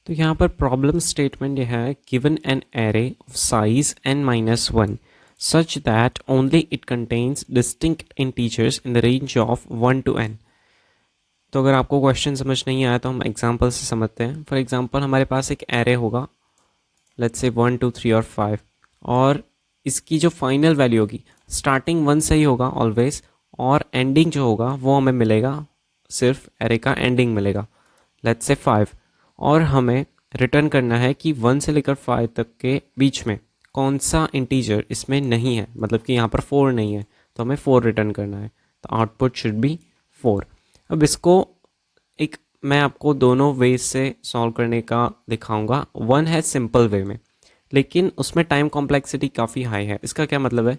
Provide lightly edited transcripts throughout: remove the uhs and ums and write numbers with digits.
तो यहाँ पर प्रॉब्लम स्टेटमेंट यह है, given an array of size n-1 such that only it contains distinct integers in the range of 1 to n। तो अगर आपको क्वेश्चन समझ नहीं आया तो हम एग्जांपल से समझते हैं। फॉर एग्जांपल हमारे पास एक एरे होगा, लेट्स से 1 2 3 और 5, और इसकी जो फाइनल वैल्यू होगी स्टार्टिंग 1 से ही होगा ऑलवेज, और एंडिंग जो होगा वो हमें मिलेगा, सिर्फ एरे का एंडिंग मिलेगा, लेट्स से 5। और हमें रिटर्न करना है कि 1 से लेकर 5 तक के बीच में कौन सा इंटीजर इसमें नहीं है, मतलब कि यहाँ पर 4 नहीं है, तो हमें 4 रिटर्न करना है। तो आउटपुट शुड बी 4। अब इसको एक मैं आपको दोनों वे से सॉल्व करने का दिखाऊंगा। वन है सिंपल वे में, लेकिन उसमें टाइम कॉम्प्लेक्सिटी काफ़ी हाई है। इसका क्या मतलब है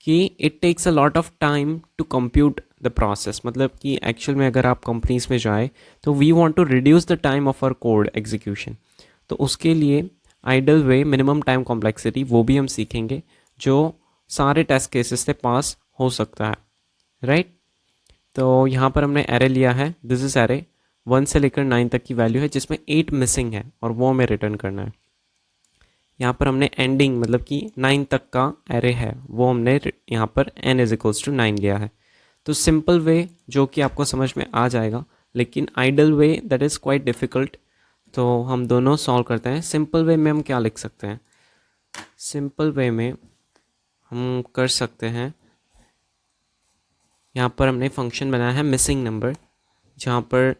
कि it takes a lot of time to compute the process. मतलब कि एक्चुअल में अगर आप कंपनीज में जाए तो we want to reduce the time of our code execution, तो उसके लिए ideal way, minimum time complexity, वो भी हम सीखेंगे जो सारे टेस्ट केसेस से पास हो सकता है, राइट। तो यहाँ पर हमने एरे लिया है, दिस इज एरे 1 से लेकर 9 तक की वैल्यू है जिसमें 8 मिसिंग है और वो हमें रिटर्न करना है। यहाँ पर हमने एंडिंग मतलब कि 9 तक का एरे है वो हमने यहाँ पर n इज इक्वल्स टू 9 लिया है। तो सिंपल वे जो कि आपको समझ में आ जाएगा, लेकिन ideal way that is quite difficult. तो हम दोनों सॉल्व करते हैं। सिंपल वे में हम क्या लिख सकते हैं? सिंपल वे में हम कर सकते हैं, यहाँ पर हमने फंक्शन बनाया है मिसिंग नंबर, जहाँ पर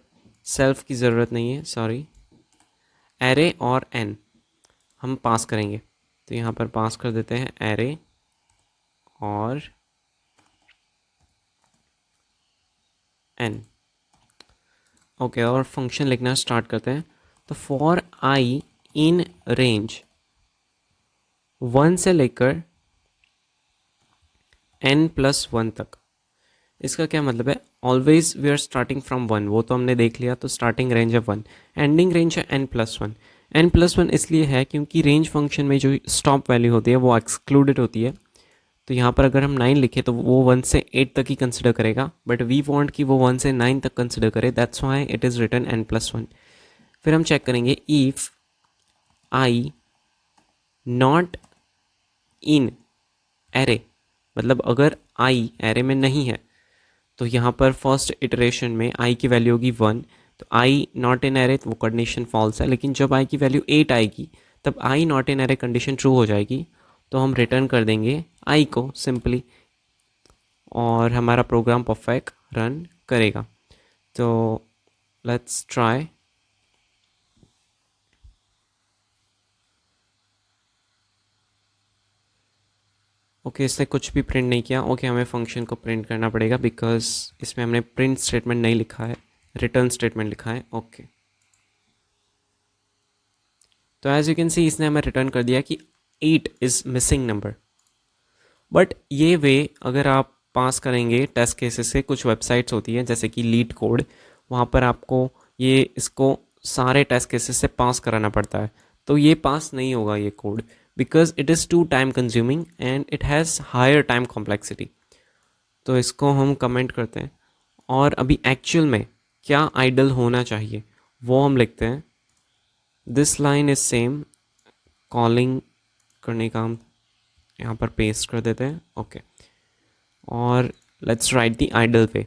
सेल्फ की ज़रूरत नहीं है, सॉरी, एरे और n हम पास करेंगे। तो यहाँ पर पास कर देते हैं एरे और n। ओके, और फंक्शन लिखना स्टार्ट करते हैं। तो फॉर आई इन रेंज 1 से लेकर n+1 तक, इसका क्या मतलब है? Always we are starting from 1, वो तो हमने देख लिया। तो स्टार्टिंग रेंज है 1, एंडिंग रेंज है n+1। n+1 इसलिए है क्योंकि रेंज फंक्शन में जो स्टॉप वैल्यू होती है वो एक्सक्लूडेड होती है। तो यहाँ पर अगर हम 9 लिखे तो वो 1 से 8 तक ही कंसिडर करेगा, बट वी वांट कि वो 1 से 9 तक कंसिडर करे, that's why it is written n+1। फिर हम चेक करेंगे if i not in array, मतलब अगर आई एरे में नहीं है तो यहाँ पर फर्स्ट इटरेशन में आई की वैल्यू होगी 1, तो आई नॉट इन एरे, तो वो कंडीशन फॉल्स है। लेकिन जब आई की वैल्यू 8 आएगी तब i not in array condition true हो जाएगी, तो हम रिटर्न कर देंगे आई को सिंपली, और हमारा प्रोग्राम परफेक्ट रन करेगा। तो लेट्स ट्राई। ओके, इसने कुछ भी प्रिंट नहीं किया। ओके, हमें फंक्शन को प्रिंट करना पड़ेगा बिकॉज इसमें हमने प्रिंट स्टेटमेंट नहीं लिखा है, रिटर्न स्टेटमेंट लिखा है। ओके, तो एज यू कैन सी इसने हमें रिटर्न कर दिया कि 8 इज़ मिसिंग नंबर। बट ये वे अगर आप पास करेंगे टेस्ट केसेस से, कुछ वेबसाइट्स होती हैं जैसे कि लीड कोड, वहाँ पर आपको ये इसको सारे टेस्ट केसेस से पास कराना पड़ता है। तो ये पास नहीं होगा ये code, because it is too time consuming and it has higher time complexity. तो इसको हम कमेंट करते हैं, और अभी एक्चुअल में क्या आइडल होना चाहिए वो हम लिखते हैं। This line is same, calling करने का हम यहाँ पर पेस्ट कर देते हैं। ओके, और लेट्स राइट द आइडल वे।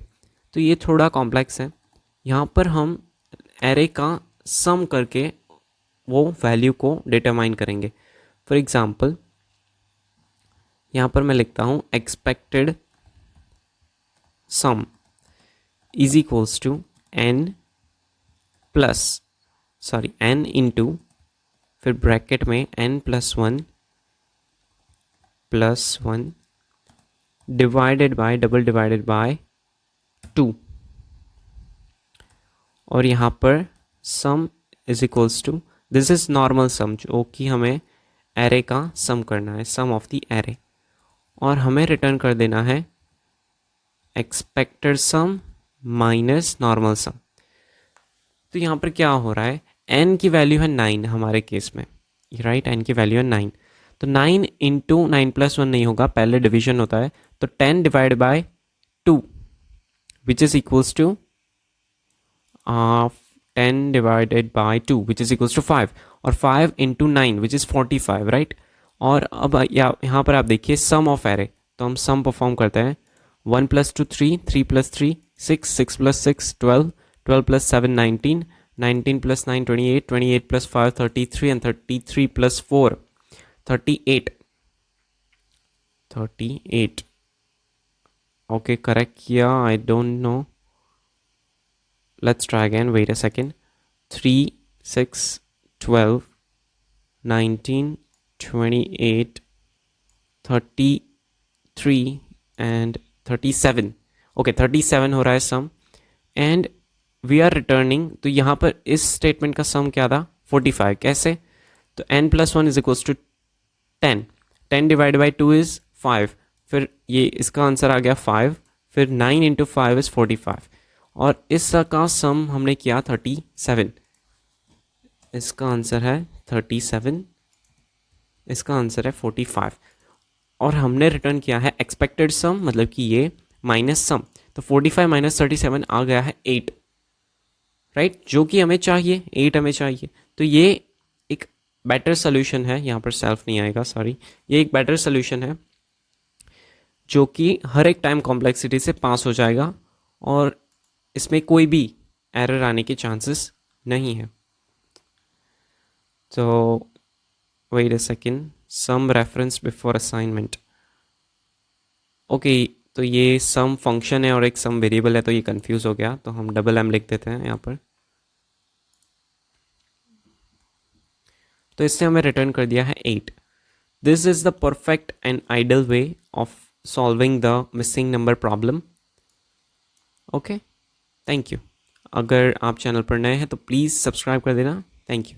तो ये थोड़ा कॉम्प्लेक्स है। यहाँ पर हम एरे का सम करके वो वैल्यू को डिटरमाइन करेंगे। फॉर एग्जांपल यहाँ पर मैं लिखता हूँ expected sum is equals to n into, फिर ब्रैकेट में n+1 divided by double divided by 2, और यहाँ पर sum is equals to, this is normal sum, जो कि हमें एरे का सम करना है, सम ऑफ द एरे, और हमें रिटर्न कर देना है एक्सपेक्टेड सम माइनस नॉर्मल सम। तो यहाँ पर क्या हो रहा है, n की वैल्यू है 9 हमारे केस में, राइट, n की वैल्यू है 9। तो 9 इंटू 9+1 नहीं होगा, पहले डिवीजन होता है। तो 10 divide by 2 which is equals to 10 divided by 2 which is equals to 5 और 5 into 9 which is 45 right. और अब यहाँ पर आप देखिए सम ऑफ एरे, तो हम सम परफॉर्म करते हैं. 1 plus 2 3, 3 plus 3 6, 6 plus 6 12, 12 plus 7 19, 19 plus 9 28, 28 plus 5 33 and 33 plus 4 38. 38. Okay, correct. Yeah, I don't know. Let's try again. Wait a second. 3, 6, 12, 19, 28, 33 and 37. Okay, 37 हो रहा है सम एंड वी आर रिटर्निंग. तो यहाँ पर इस स्टेटमेंट का सम क्या था? 45. कैसे? तो n plus 1 is equals to 10. 10 divided by 2 is 5. फिर ये इसका आंसर आ गया 5. फिर 9 into 5 is 45. और इसका सम हमने किया 37. इसका आंसर है 37. इसका आंसर है 45. और हमने रिटर्न किया है एक्सपेक्टेड सम, मतलब कि ये माइनस सम. तो 45 माइनस 37 आ गया है 8 राइट, जो कि हमें चाहिए. 8 हमें चाहिए. तो ये एक बेटर सोल्यूशन है. यहाँ पर सेल्फ नहीं आएगा, सॉरी. ये एक बेटर सोल्यूशन है जो कि हर एक टाइम कॉम्प्लेक्सिटी से पास हो जाएगा और इसमें कोई भी एरर आने के चांसेस नहीं है. तो wait a second. Sum reference before assignment. Okay, तो ये सम फंक्शन है और एक सम वेरिएबल है, तो ये कंफ्यूज हो गया. तो हम डबल एम लिख देते हैं यहाँ पर. तो इससे हमें रिटर्न कर दिया है 8. This is the perfect and ideal way of solving the missing number problem. Okay, thank you. अगर आप चैनल पर नए हैं तो प्लीज़ सब्सक्राइब कर देना. Thank you.